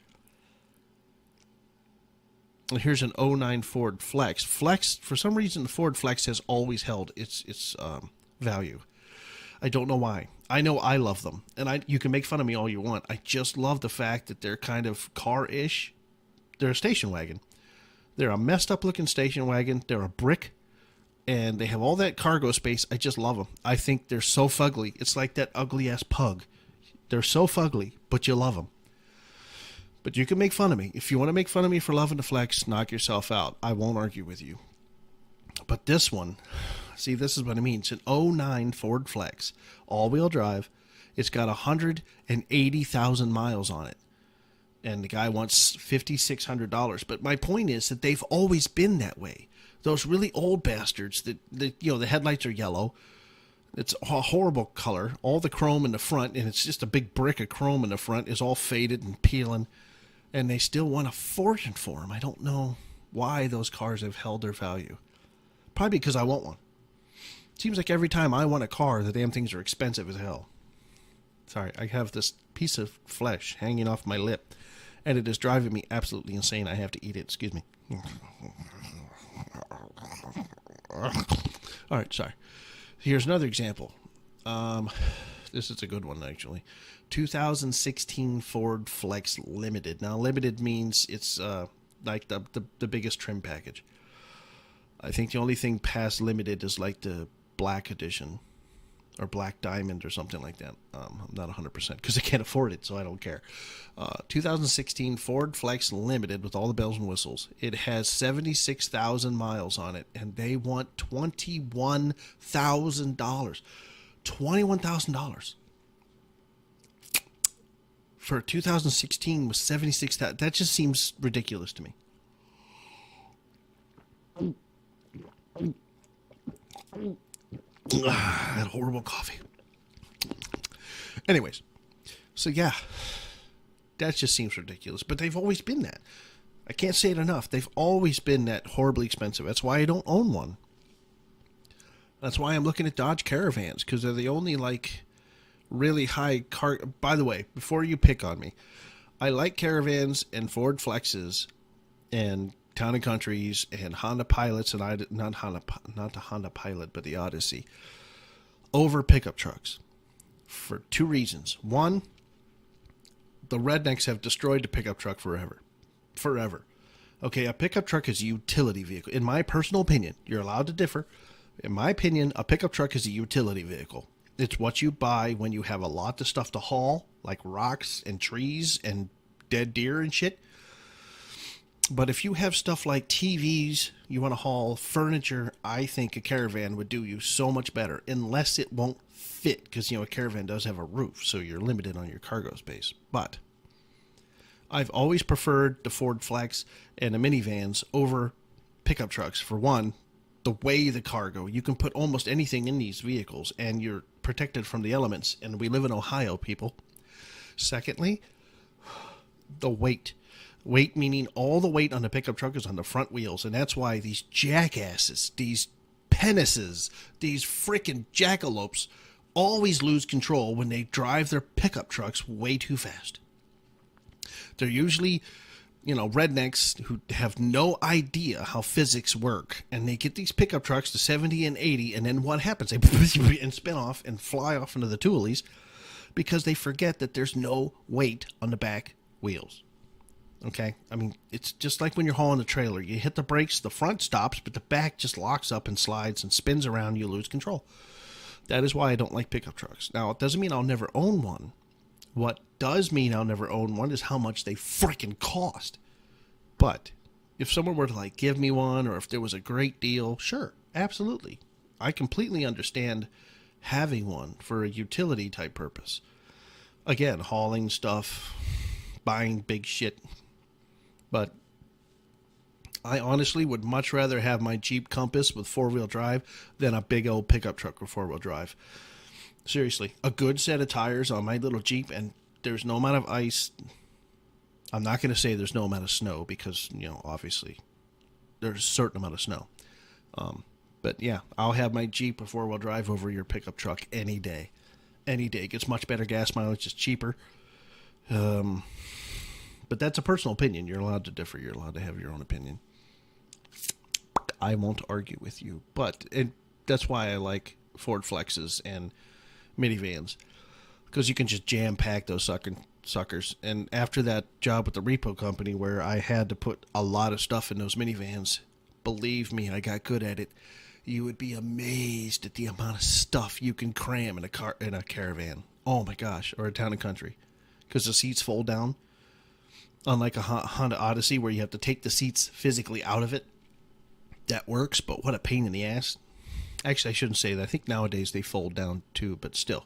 And here's an 09 Ford Flex. Flex, for some reason, the Ford Flex has always held its value. I don't know why. I know I love them, and you can make fun of me all you want. I just love the fact that they're kind of car-ish. They're a station wagon. They're a messed up looking station wagon. They're a brick, and they have all that cargo space. I just love them. I think they're so fugly. It's like that ugly-ass pug. They're so fugly, but you love them. But you can make fun of me. If you want to make fun of me for loving the Flex, knock yourself out. I won't argue with you. But this one... See, this is what I mean. It's an 09 Ford Flex, all-wheel drive. It's got 180,000 miles on it. And the guy wants $5,600. But my point is that they've always been that way. Those really old bastards, the headlights are yellow. It's a horrible color. All the chrome in the front, and it's just a big brick of chrome in the front, is all faded and peeling. And they still want a fortune for them. I don't know why those cars have held their value. Probably because I want one. Seems like every time I want a car, the damn things are expensive as hell. Sorry, I have this piece of flesh hanging off my lip, and it is driving me absolutely insane. I have to eat it. Excuse me. All right, sorry. Here's another example. This is a good one, actually. 2016 Ford Flex Limited. Now, Limited means it's like the biggest trim package. I think the only thing past Limited is like the Black Edition or Black Diamond or something like that. I'm not 100% because I can't afford it, so I don't care. 2016 Ford Flex Limited with all the bells and whistles. It has 76,000 miles on it, and they want $21,000. $21,000 for 2016 with 76,000. That just seems ridiculous to me. That horrible coffee. Anyways, so yeah, that just seems ridiculous. But they've always been that. I can't say it enough. They've always been that horribly expensive. That's why I don't own one. That's why I'm looking at Dodge Caravans, because they're the only like really high car. By the way, before you pick on me, I like Caravans and Ford Flexes and Town and Countries and Honda Pilots, and not the Honda Pilot, but the Odyssey, over pickup trucks for two reasons. One, the rednecks have destroyed the pickup truck forever. Okay, a pickup truck is a utility vehicle. In my personal opinion, you're allowed to differ. In my opinion, a pickup truck is a utility vehicle. It's what you buy when you have a lot of stuff to haul, like rocks and trees and dead deer and shit. But if you have stuff like TVs, you want to haul furniture, I think a Caravan would do you so much better, unless it won't fit, because, a Caravan does have a roof, so you're limited on your cargo space. But I've always preferred the Ford Flex and the minivans over pickup trucks. For one, the way the cargo, you can put almost anything in these vehicles, and you're protected from the elements, and we live in Ohio, people. Secondly, the weight. Weight meaning all the weight on the pickup truck is on the front wheels, and that's why these jackasses, these penises, these frickin' jackalopes always lose control when they drive their pickup trucks way too fast. They're usually, rednecks who have no idea how physics work, and they get these pickup trucks to 70 and 80, and then what happens? They and spin off and fly off into the toolies because they forget that there's no weight on the back wheels. Okay? I mean, it's just like when you're hauling a trailer. You hit the brakes, the front stops, but the back just locks up and slides and spins around, you lose control. That is why I don't like pickup trucks. Now, it doesn't mean I'll never own one. What does mean I'll never own one is how much they freaking cost. But if someone were to give me one, or if there was a great deal, sure, absolutely. I completely understand having one for a utility type purpose. Again, hauling stuff, buying big shit. But I honestly would much rather have my Jeep Compass with 4-wheel drive than a big old pickup truck with 4-wheel drive. Seriously, a good set of tires on my little Jeep, and there's no amount of ice. I'm not going to say there's no amount of snow because, obviously there's a certain amount of snow. But yeah, I'll have my Jeep with 4-wheel drive over your pickup truck any day. Any day. It gets much better gas mileage. It's cheaper. But that's a personal opinion. You're allowed to differ. You're allowed to have your own opinion. I won't argue with you. But that's why I like Ford Flexes and minivans. Because you can just jam-pack those suckers. And after that job with the repo company where I had to put a lot of stuff in those minivans, believe me, I got good at it. You would be amazed at the amount of stuff you can cram in a caravan. Oh my gosh, or a town and country. Because the seats fold down. Unlike a Honda Odyssey where you have to take the seats physically out of it. That works, but what a pain in the ass. Actually, I shouldn't say that. I think nowadays they fold down too, but still.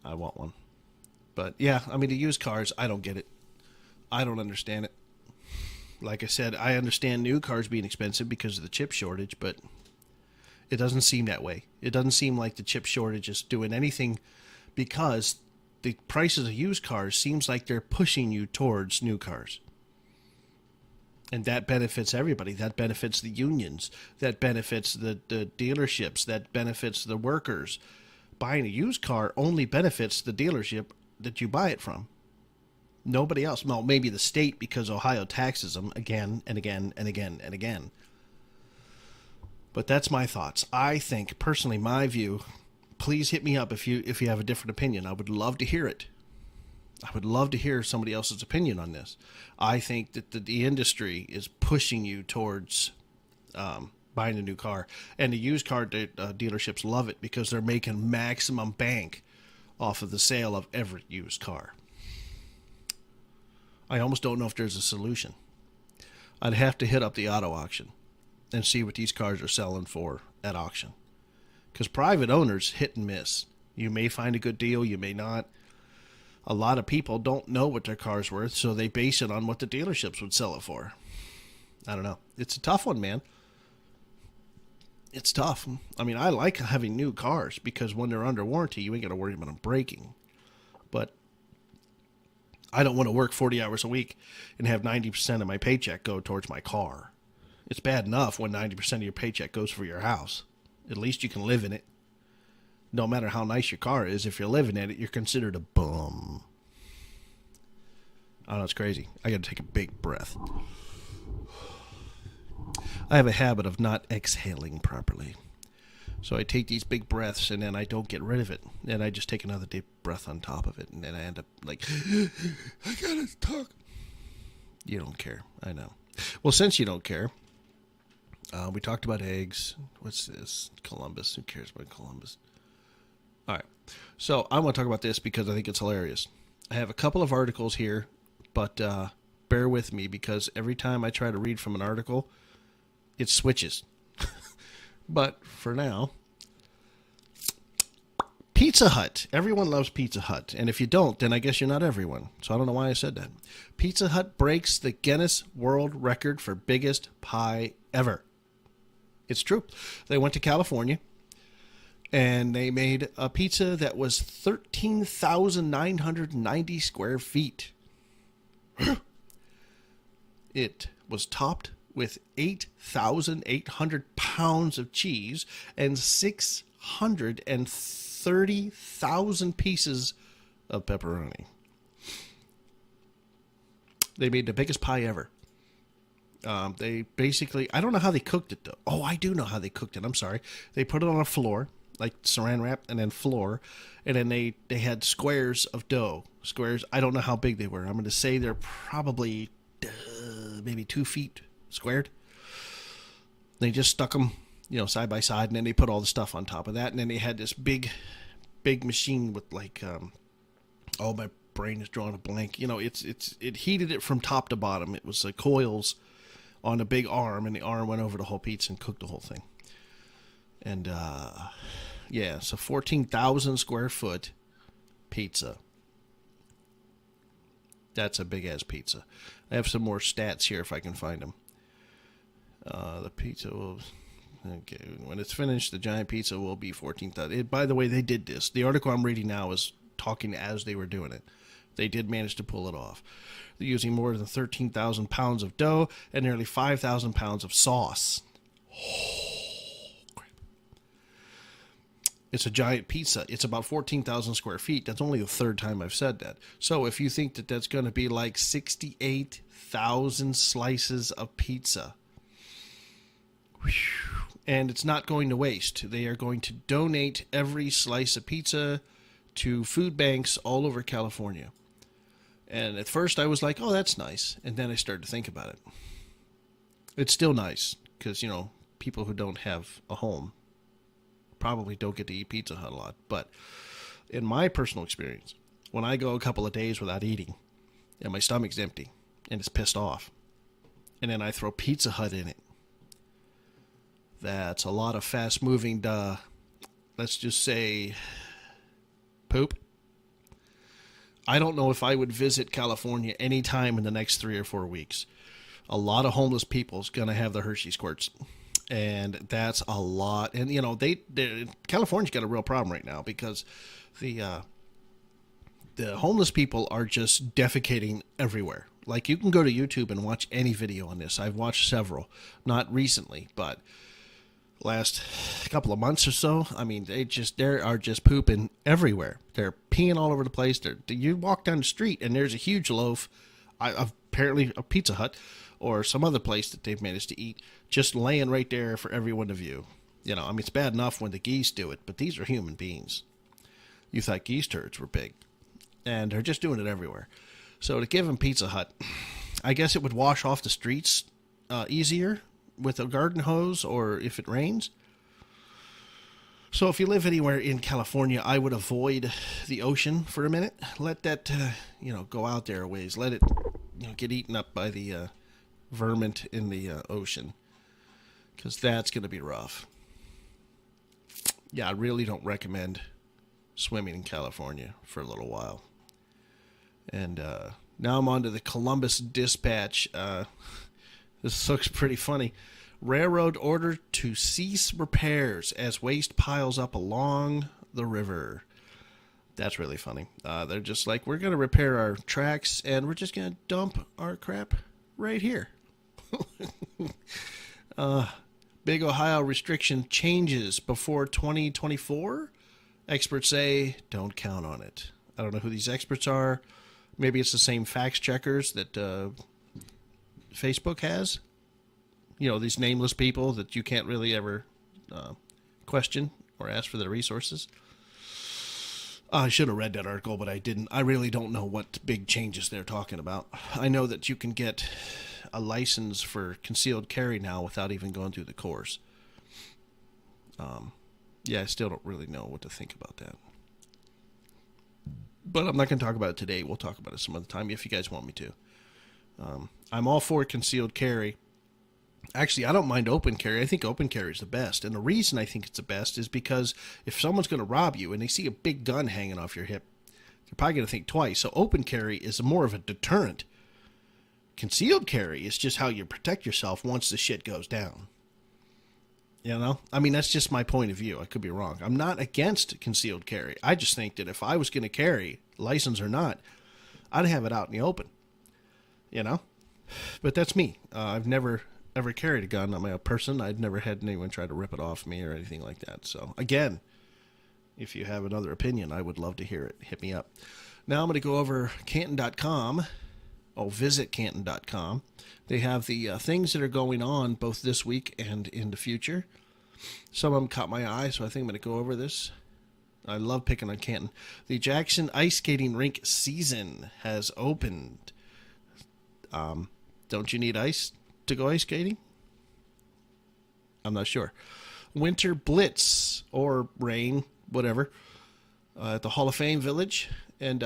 I want one. But yeah, I mean, the used cars, I don't get it. I don't understand it. Like I said, I understand new cars being expensive because of the chip shortage, but it doesn't seem that way. It doesn't seem like the chip shortage is doing anything because the prices of used cars seems like they're pushing you towards new cars. And that benefits everybody. That benefits the unions. That benefits the dealerships. That benefits the workers. Buying a used car only benefits the dealership that you buy it from. Nobody else. Well, maybe the state because Ohio taxes them again and again and again and again. But that's my thoughts. I think, personally, my view, please hit me up if you have a different opinion. I would love to hear it. I would love to hear somebody else's opinion on this. I think that the industry is pushing you towards buying a new car. And the used car dealerships love it because they're making maximum bank off of the sale of every used car. I almost don't know if there's a solution. I'd have to hit up the auto auction and see what these cars are selling for at auction. Because private owners hit and miss. You may find a good deal, you may not. A lot of people don't know what their car's worth, so they base it on what the dealerships would sell it for. I don't know. It's a tough one, man. It's tough. I mean, I like having new cars because when they're under warranty, you ain't got to worry about them breaking. But I don't want to work 40 hours a week and have 90% of my paycheck go towards my car. It's bad enough when 90% of your paycheck goes for your house. At least you can live in it. No matter how nice your car is, if you're living in it, you're considered a bum. I know, it's crazy. I got to take a big breath. I have a habit of not exhaling properly. So I take these big breaths and then I don't get rid of it. And I just take another deep breath on top of it. And then I end up like, I got to talk. You don't care. I know. Well, since you don't care, we talked about eggs. What's this? Columbus. Who cares about Columbus? All right. So I want to talk about this because I think it's hilarious. I have a couple of articles here, but bear with me because every time I try to read from an article, it switches. But for now, Pizza Hut. Everyone loves Pizza Hut. And if you don't, then I guess you're not everyone. So I don't know why I said that. Pizza Hut breaks the Guinness World Record for biggest pie ever. It's true. They went to California. And they made a pizza that was 13,990 square feet. It was topped with 8,800 pounds of cheese and 630,000 pieces of pepperoni. They made the biggest pie ever. They basically, I don't know how they cooked it though. Oh, I do know how they cooked it. I'm sorry. They put it on a floor, like saran wrap, and then floor, and then they had squares of dough. Squares, I don't know how big they were. I'm going to say they're probably maybe 2 feet squared. They just stuck them, side by side, and then they put all the stuff on top of that, and then they had this big machine with like, my brain is drawing a blank. It heated it from top to bottom. It was coils on a big arm, and the arm went over the whole pizza and cooked the whole thing. And so 14,000 square foot pizza. That's a big ass pizza. I have some more stats here if I can find them. The pizza will, when it's finished, the giant pizza will be 14,000. By the way, they did this. The article I'm reading now is talking as they were doing it. They did manage to pull it off. They're using more than 13,000 pounds of dough and nearly 5,000 pounds of sauce. Oh, crap. It's a giant pizza. It's about 14,000 square feet. That's only the third time I've said that. So if you think that that's going to be like 68,000 slices of pizza, and it's not going to waste. They are going to donate every slice of pizza to food banks all over California. And at first I was like, oh, that's nice. And then I started to think about it. It's still nice because, people who don't have a home probably don't get to eat Pizza Hut a lot. But in my personal experience, when I go a couple of days without eating and my stomach's empty and it's pissed off, and then I throw Pizza Hut in it, that's a lot of fast-moving, let's just say, poop. I don't know if I would visit California anytime in the next 3 or 4 weeks. A lot of homeless people's going to have the Hershey squirts. And that's a lot. And, California's got a real problem right now because the homeless people are just defecating everywhere. Like, you can go to YouTube and watch any video on this. I've watched several. Not recently, but last couple of months or so. I mean, they are just pooping everywhere. They're peeing all over the place. You walk down the street and there's a huge loaf, apparently a Pizza Hut or some other place that they've managed to eat, just laying right there for everyone to view. It's bad enough when the geese do it, but these are human beings. You thought geese turds were big, and they're just doing it everywhere. So to give them Pizza Hut, I guess it would wash off the streets easier with a garden hose or if it rains. So if you live anywhere in California, I would avoid the ocean for a minute. Let that, go out there a ways. Let it, get eaten up by the vermin in the ocean, because that's going to be rough. Yeah, I really don't recommend swimming in California for a little while. And now I'm on to the Columbus Dispatch. This looks pretty funny. Railroad order to cease repairs as waste piles up along the river. That's really funny. They're just like, we're going to repair our tracks and we're just going to dump our crap right here. Big Ohio restriction changes before 2024. Experts say don't count on it. I don't know who these experts are. Maybe it's the same fact checkers that Facebook has. These nameless people that you can't really ever question or ask for their resources. I should have read that article, but I didn't. I really don't know what big changes they're talking about. I know that you can get a license for concealed carry now without even going through the course. I still don't really know what to think about that. But I'm not going to talk about it today. We'll talk about it some other time if you guys want me to. I'm all for concealed carry. Actually, I don't mind open carry. I think open carry is the best. And the reason I think it's the best is because if someone's going to rob you and they see a big gun hanging off your hip, they're probably going to think twice. So open carry is more of a deterrent. Concealed carry is just how you protect yourself once the shit goes down. I mean, that's just my point of view. I could be wrong. I'm not against concealed carry. I just think that if I was going to carry, license or not, I'd have it out in the open. But that's me. I've never ever carried a gun. I'm a person. I'd never had anyone try to rip it off me or anything like that. So, again, if you have another opinion, I would love to hear it. Hit me up. Now I'm going to go over Canton.com. Oh, visit Canton.com. They have the things that are going on both this week and in the future. Some of them caught my eye, so I think I'm going to go over this. I love picking on Canton. The Jackson Ice Skating Rink season has opened. Don't you need ice to go ice skating? I'm not sure. Winter Blitz, or rain, whatever, at the Hall of Fame Village. And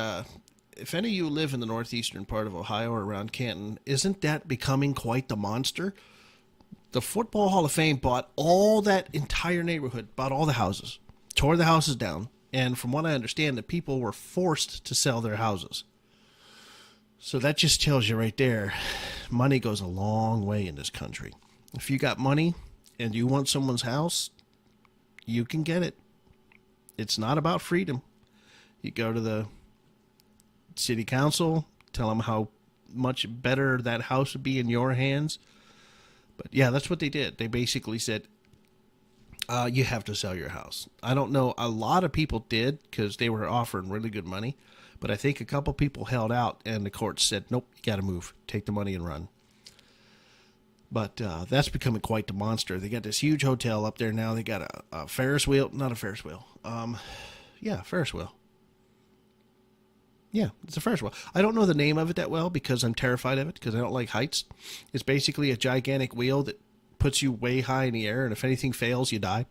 if any of you live in the northeastern part of Ohio or around Canton, isn't that becoming quite the monster? The Football Hall of Fame bought all that entire neighborhood, bought all the houses, tore the houses down, and from what I understand, the people were forced to sell their houses. So that just tells you right there, money goes a long way in this country. If you got money and you want someone's house, you can get it. It's not about freedom. You go to the city council, tell them how much better that house would be in your hands. But yeah, that's what they did. They basically said, you have to sell your house. I don't know. A lot of people did because they were offering really good money. But I think a couple people held out and the court said, nope, you got to move. Take the money and run. But that's becoming quite the monster. They got this huge hotel up there now. They got a Ferris wheel. Not a Ferris wheel. Ferris wheel. Yeah, it's a Ferris wheel. I don't know the name of it that well because I'm terrified of it because I don't like heights. It's basically a gigantic wheel that puts you way high in the air, and if anything fails, you die.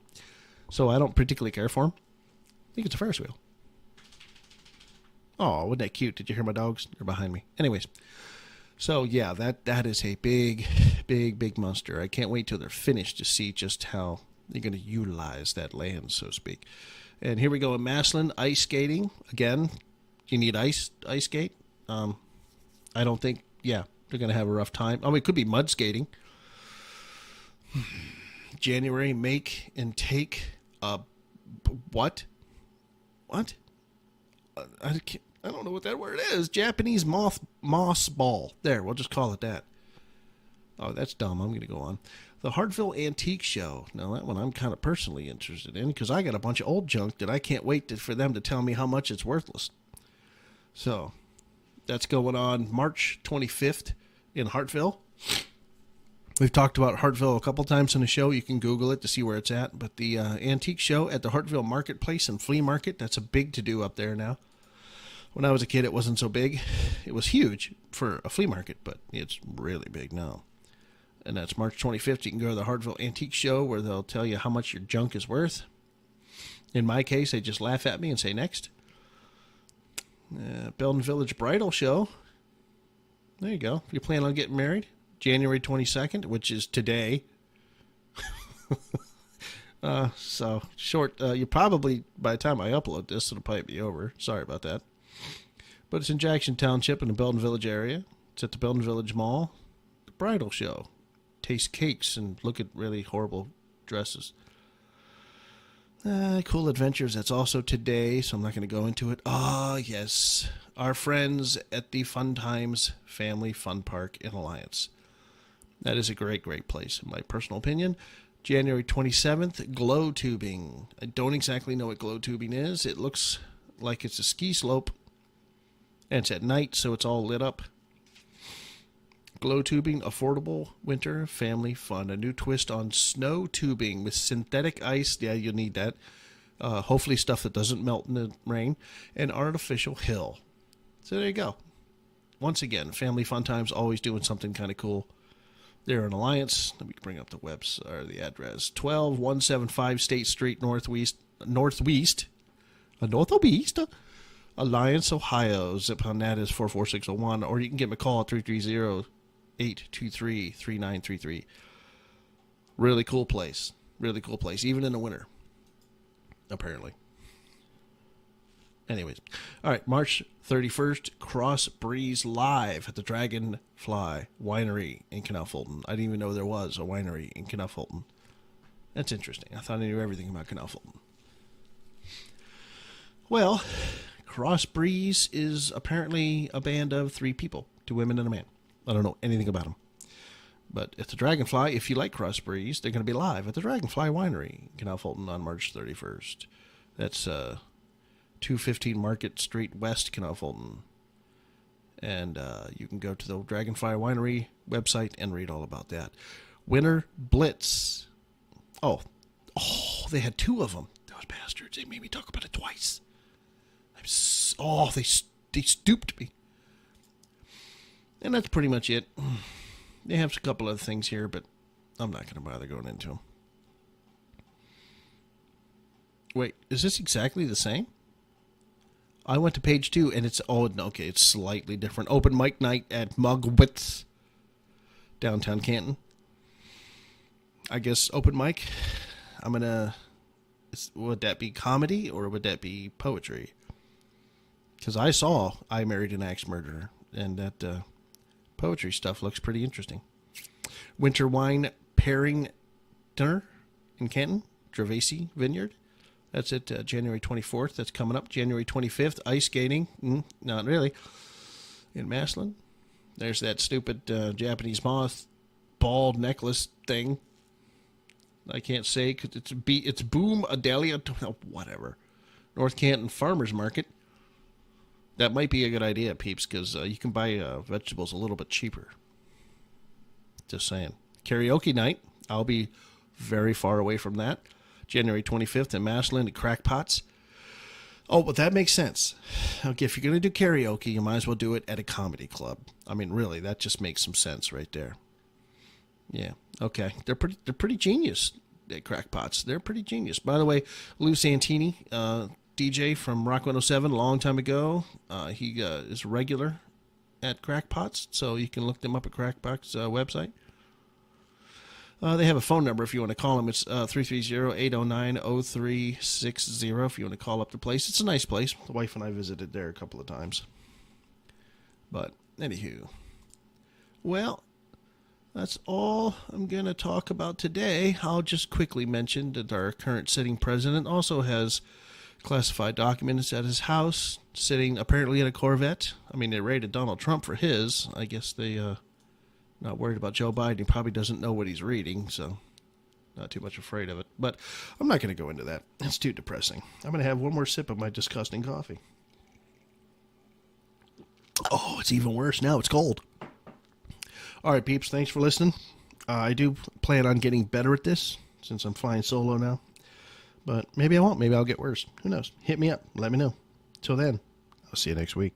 So I don't particularly care for them. I think it's a Ferris wheel. Oh, wasn't that cute? Did you hear my dogs? They're behind me. Anyways, so yeah, that is a big, big, big monster. I can't wait till they're finished to see just how they're going to utilize that land, so to speak. And here we go in Maslin, ice skating. Again, you need ice skate. I don't think, they're going to have a rough time. Oh, it could be mud skating. January, make and take what? What? I don't know what that word is. Japanese moss ball. There, we'll just call it that. Oh, that's dumb. I'm going to go on. The Hartville Antique Show. Now, that one I'm kind of personally interested in because I got a bunch of old junk that I can't wait for them to tell me how much it's worthless. So, that's going on March 25th in Hartville. We've talked about Hartville a couple times on the show. You can Google it to see where it's at. But the antique show at the Hartville Marketplace and Flea Market, that's a big to-do up there now. When I was a kid, it wasn't so big. It was huge for a flea market, but it's really big now. And that's March 25th. You can go to the Hartville Antique Show where they'll tell you how much your junk is worth. In my case, they just laugh at me and say, next. Belden Village Bridal Show. There you go. If you plan on getting married, January 22nd, which is today. So short. You probably, by the time I upload this, it'll probably be over. Sorry about that. But it's in Jackson Township in the Belden Village area. It's at the Belden Village Mall. The bridal show. Taste cakes and look at really horrible dresses. Cool Adventures, that's also today, so I'm not going to go into it. Ah, yes. Our friends at the Fun Times Family Fun Park in Alliance. That is a great, great place, in my personal opinion. January 27th, glow tubing. I don't exactly know what glow tubing is. It looks like it's a ski slope. And it's at night, so it's all lit up. Glow tubing, affordable winter family fun. A new twist on snow tubing with synthetic ice. Yeah, you'll need that. Hopefully stuff that doesn't melt in the rain. And artificial hill. So there you go. Once again, Family Fun Times always doing something kind of cool. They're in Alliance. Let me bring up the the address. 12175 State Street, Northwest, Alliance, Ohio. Zip on that is 44601. Or you can give me a call at 330-823-3933. Really cool place. Really cool place. Even in the winter, apparently. Anyways. All right. March 31st, Cross Breeze Live at the Dragonfly Winery in Canal Fulton. I didn't even know there was a winery in Canal Fulton. That's interesting. I thought I knew everything about Canal Fulton. Well, Cross Breeze is apparently a band of 3 people, 2 women and a man. I don't know anything about them. But at the Dragonfly, if you like crossbreeds, they're going to be live at the Dragonfly Winery, Canal Fulton, on March 31st. That's 215 Market Street West, Canal Fulton. And you can go to the Dragonfly Winery website and read all about that. Winter Blitz. Oh, they had 2 of them. Those bastards. They made me talk about it twice. They stooped me. And that's pretty much it. They have a couple other things here, but I'm not going to bother going into them. Wait, is this exactly the same? I went to page 2, and it's slightly different. Open mic night at Mugwitz, downtown Canton. I guess open mic. Would that be comedy or would that be poetry? Because I saw I Married an Axe Murderer, and that poetry stuff looks pretty interesting. Winter wine pairing dinner in Canton, Gervasi Vineyard. That's at January 24th. That's coming up. January 25th, ice skating. Not really. In Maslin. There's that stupid Japanese moth ball necklace thing. I can't say because it's Boom Adelia. Whatever. North Canton Farmers Market. That might be a good idea, peeps, because you can buy vegetables a little bit cheaper. Just saying. Karaoke night. I'll be very far away from that. January 25th in Maslin at Crackpots. Oh, but that makes sense. Okay, if you're going to do karaoke, you might as well do it at a comedy club. I mean, really, that just makes some sense right there. Yeah, okay. They're pretty genius at Crackpots. They're pretty genius. By the way, Lou Santini, DJ from Rock 107 a long time ago. He is regular at Crackpots, so you can look them up at Crackpots website. They have a phone number if you want to call them. It's 330-809-0360 if you want to call up the place. It's a nice place. The wife and I visited there a couple of times. But, anywho. Well, that's all I'm going to talk about today. I'll just quickly mention that our current sitting president also has classified documents at his house, sitting apparently in a Corvette. I mean, they raided Donald Trump for his. I guess they not worried about Joe Biden. He probably doesn't know what he's reading, so not too much afraid of it. But I'm not going to go into that. It's too depressing. I'm going to have one more sip of my disgusting coffee. Oh, it's even worse now. It's cold. All right, peeps, thanks for listening. I do plan on getting better at this since I'm flying solo now. But maybe I won't. Maybe I'll get worse. Who knows? Hit me up. Let me know. Till then, I'll see you next week.